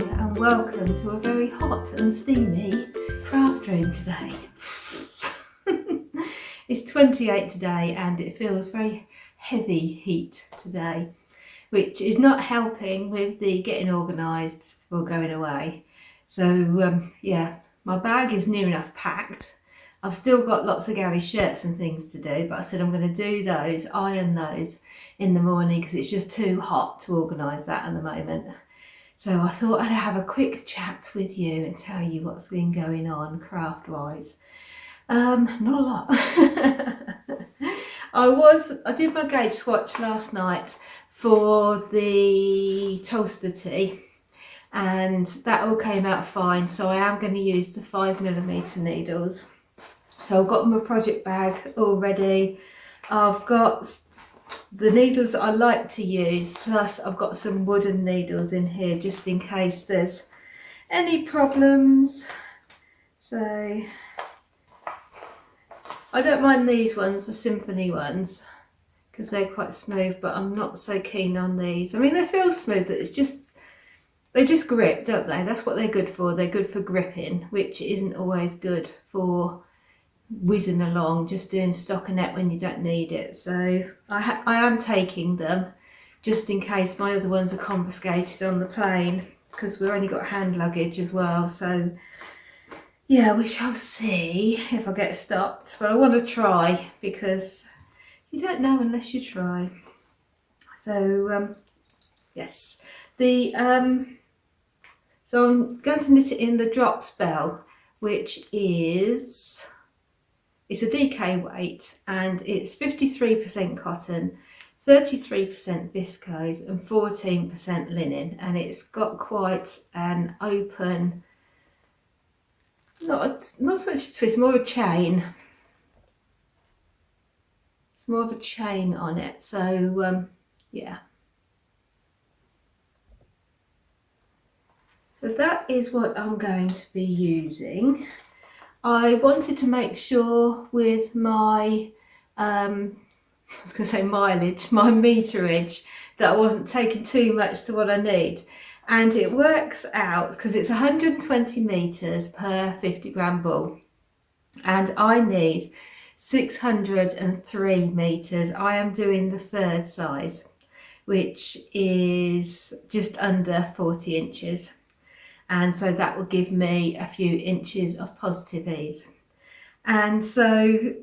and welcome to a very hot and steamy craft room today. It's 28 today and it feels very heavy heat today, which is not helping with the getting organised for going away. So yeah, my bag is near enough packed. I've still got lots of Gary's shirts and things to do, but I said I'm going to do those, iron those in the morning because it's just too hot to organise that at the moment. So I thought I'd have a quick chat with you and tell you what's been going on craft wise. Not a lot. I did my gauge swatch last night for the Tolsta Tee and that all came out fine, so I am going to use the 5mm needles. So I've got my project bag all ready. I've got the needles that I like to use, plus I've got some wooden needles in here just in case there's any problems. So I don't mind these ones, the symphony ones, because they're quite smooth, but I'm not so keen on these. I mean, they feel smooth, they just grip, don't they? That's what they're good for. They're good for gripping, which isn't always good for whizzing along, just doing stockinette when you don't need it. So I am taking them just in case my other ones are confiscated on the plane, because we've only got hand luggage as well. So yeah, we shall see if I get stopped, but I want to try because you don't know unless you try. So yes, so I'm going to knit it in the drop spell, which is, it's a DK weight and it's 53% cotton, 33% viscose and 14% linen, and it's got quite an open, not so much a twist, more a chain. It's more of a chain on it, so yeah. So that is what I'm going to be using. I wanted to make sure with my, I was going to say mileage, my meterage, that I wasn't taking too much to what I need. And it works out because it's 120 meters per 50 gram ball. And I need 603 meters. I am doing the third size, which is just under 40 inches. And so that will give me a few inches of positive ease. And so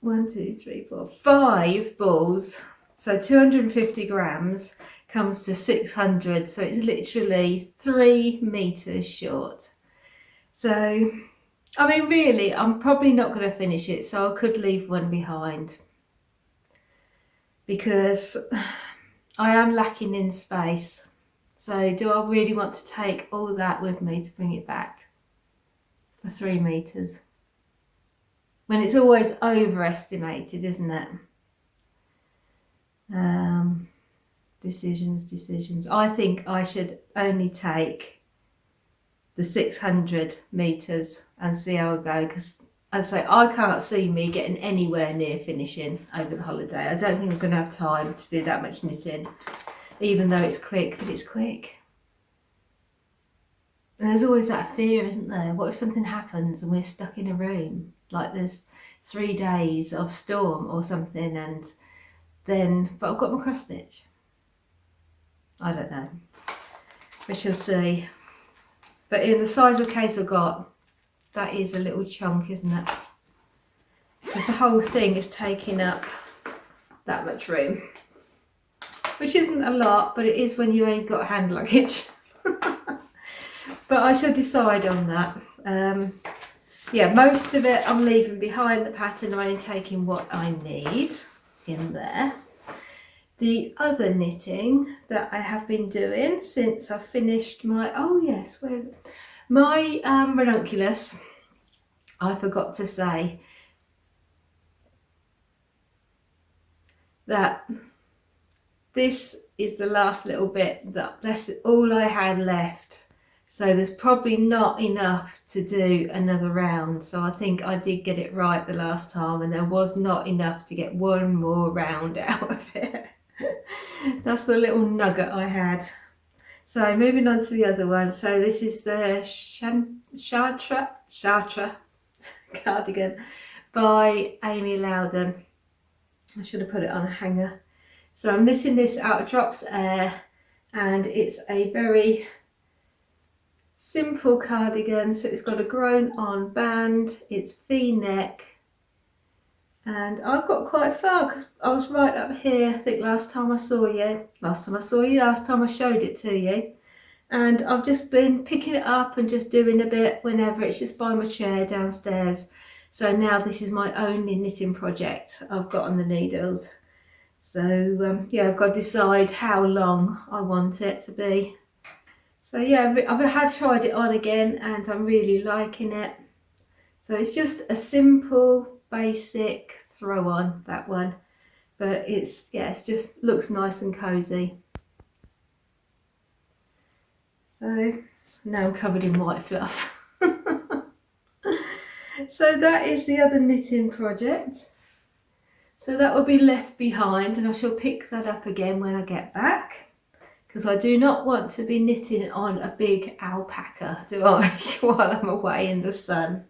1, 2, 3, 4, 5 balls, so 250 grams comes to 600, so it's literally 3 meters short. So I mean, really, I'm probably not going to finish it, so I could leave one behind because I am lacking in space. So do I really want to take all that with me to bring it back for 3 meters? When it's always overestimated, isn't it? Decisions. I think I should only take the 600 meters and see how I go, because as I say, I can't see me getting anywhere near finishing over the holiday. I don't think I'm going to have time to do that much knitting. Even though it's quick, but it's quick. And there's always that fear, isn't there? What if something happens and we're stuck in a room? Like there's 3 days of storm or something, and then, but I've got my cross stitch. I don't know. We shall see. But in the size of case I've got, that is a little chunk, isn't it? Because the whole thing is taking up that much room. Which isn't a lot, but it is when you ain't got hand luggage. But I shall decide on that. Yeah, most of it I'm leaving behind the pattern. I'm only taking what I need in there. The other knitting that I have been doing since I finished my, oh yes, where's it? My ranunculus, I forgot to say that this is the last little bit, that's all I had left. So there's probably not enough to do another round. So I think I did get it right the last time, and there was not enough to get one more round out of it. That's the little nugget I had. So moving on to the other one. So this is the Chartres cardigan by Amy Lowden. I should have put it on a hanger. So I'm knitting this out of Drops Air, and it's a very simple cardigan. So it's got a grown on band, it's V-neck, and I've got quite far because I was right up here, I think last time I showed it to you. And I've just been picking it up and just doing a bit whenever. It's just by my chair downstairs. So now this is my only knitting project I've got on the needles. So yeah, I've got to decide how long I want it to be. So yeah, I have tried it on again and I'm really liking it. So it's just a simple, basic throw on, that one. But it's just looks nice and cozy. So now I'm covered in white fluff. So that is the other knitting project. So that will be left behind, and I shall pick that up again when I get back, because I do not want to be knitting on a big alpaca, do I, while I'm away in the sun.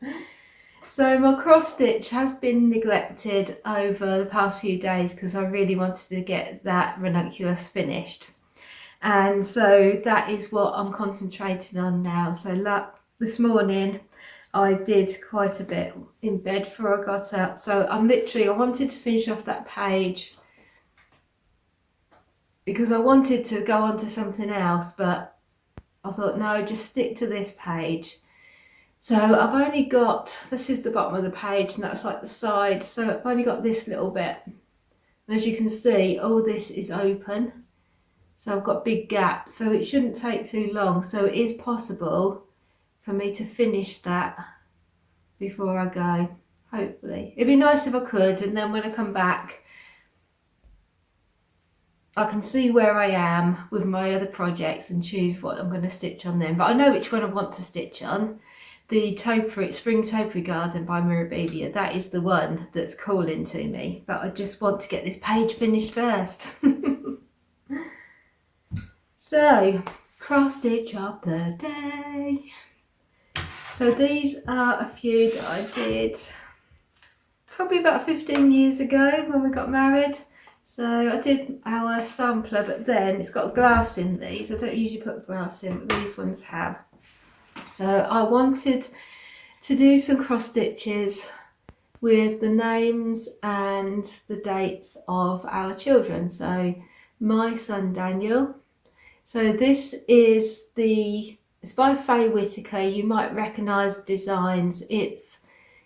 So my cross stitch has been neglected over the past few days because I really wanted to get that ranunculus finished. And so that is what I'm concentrating on now. So this morning I did quite a bit in bed before I got up. So I wanted to finish off that page because I wanted to go on to something else, but I thought, no, just stick to this page. So I've only got, this is the bottom of the page and that's like the side. So I've only got this little bit. And as you can see, all this is open. So I've got big gaps, so it shouldn't take too long. So it is possible for me to finish that before I go, hopefully. It'd be nice if I could, and then when I come back, I can see where I am with my other projects and choose what I'm going to stitch on them. But I know which one I want to stitch on. The Spring Topiary Garden by Mirabilia, that is the one that's calling to me. But I just want to get this page finished first. So, cross stitch of the day. So these are a few that I did probably about 15 years ago when we got married. So I did our sampler, but then it's got glass in these. I don't usually put glass in, but these ones have. So I wanted to do some cross stitches with the names and the dates of our children. So my son Daniel. So this is it's by Faye Whitaker. You might recognise the designs. Is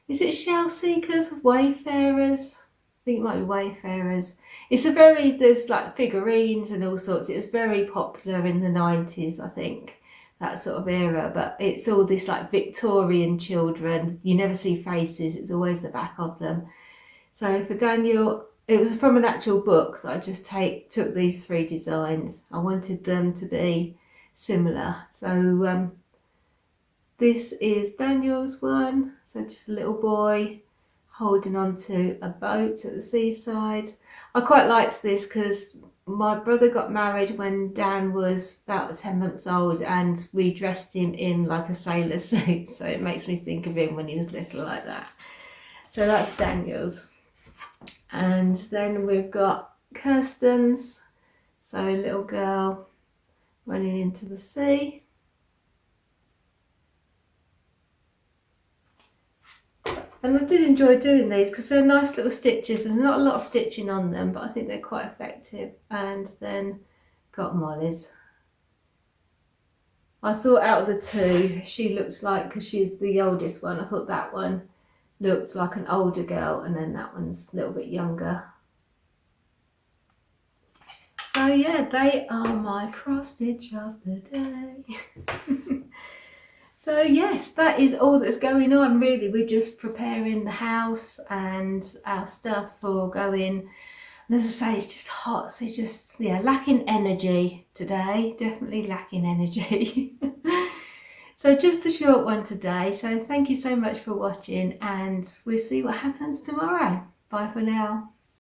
it Shell Seekers, Wayfarers? I think it might be Wayfarers. There's like figurines and all sorts. It was very popular in the 90s, I think, that sort of era. But it's all this like Victorian children. You never see faces. It's always the back of them. So for Daniel, it was from an actual book that I just took these 3 designs. I wanted them to be similar. So this is Daniel's one. So just a little boy holding onto a boat at the seaside. I quite liked this because my brother got married when Dan was about 10 months old and we dressed him in like a sailor suit. So it makes me think of him when he was little like that. So that's Daniel's. And then we've got Kirsten's, so a little girl running into the sea. And I did enjoy doing these because they're nice little stitches. There's not a lot of stitching on them, but I think they're quite effective. And then got Molly's. I thought out of the 2, she looks like, because she's the oldest one, I thought that one looked like an older girl, and then that one's a little bit younger. So yeah, they are my cross stitch of the day. So yes, that is all that's going on really. We're just preparing the house and our stuff for going. And as I say, it's just hot, so just, yeah, lacking energy today, definitely lacking energy. So just a short one today. So thank you so much for watching, and we'll see what happens tomorrow. Bye for now.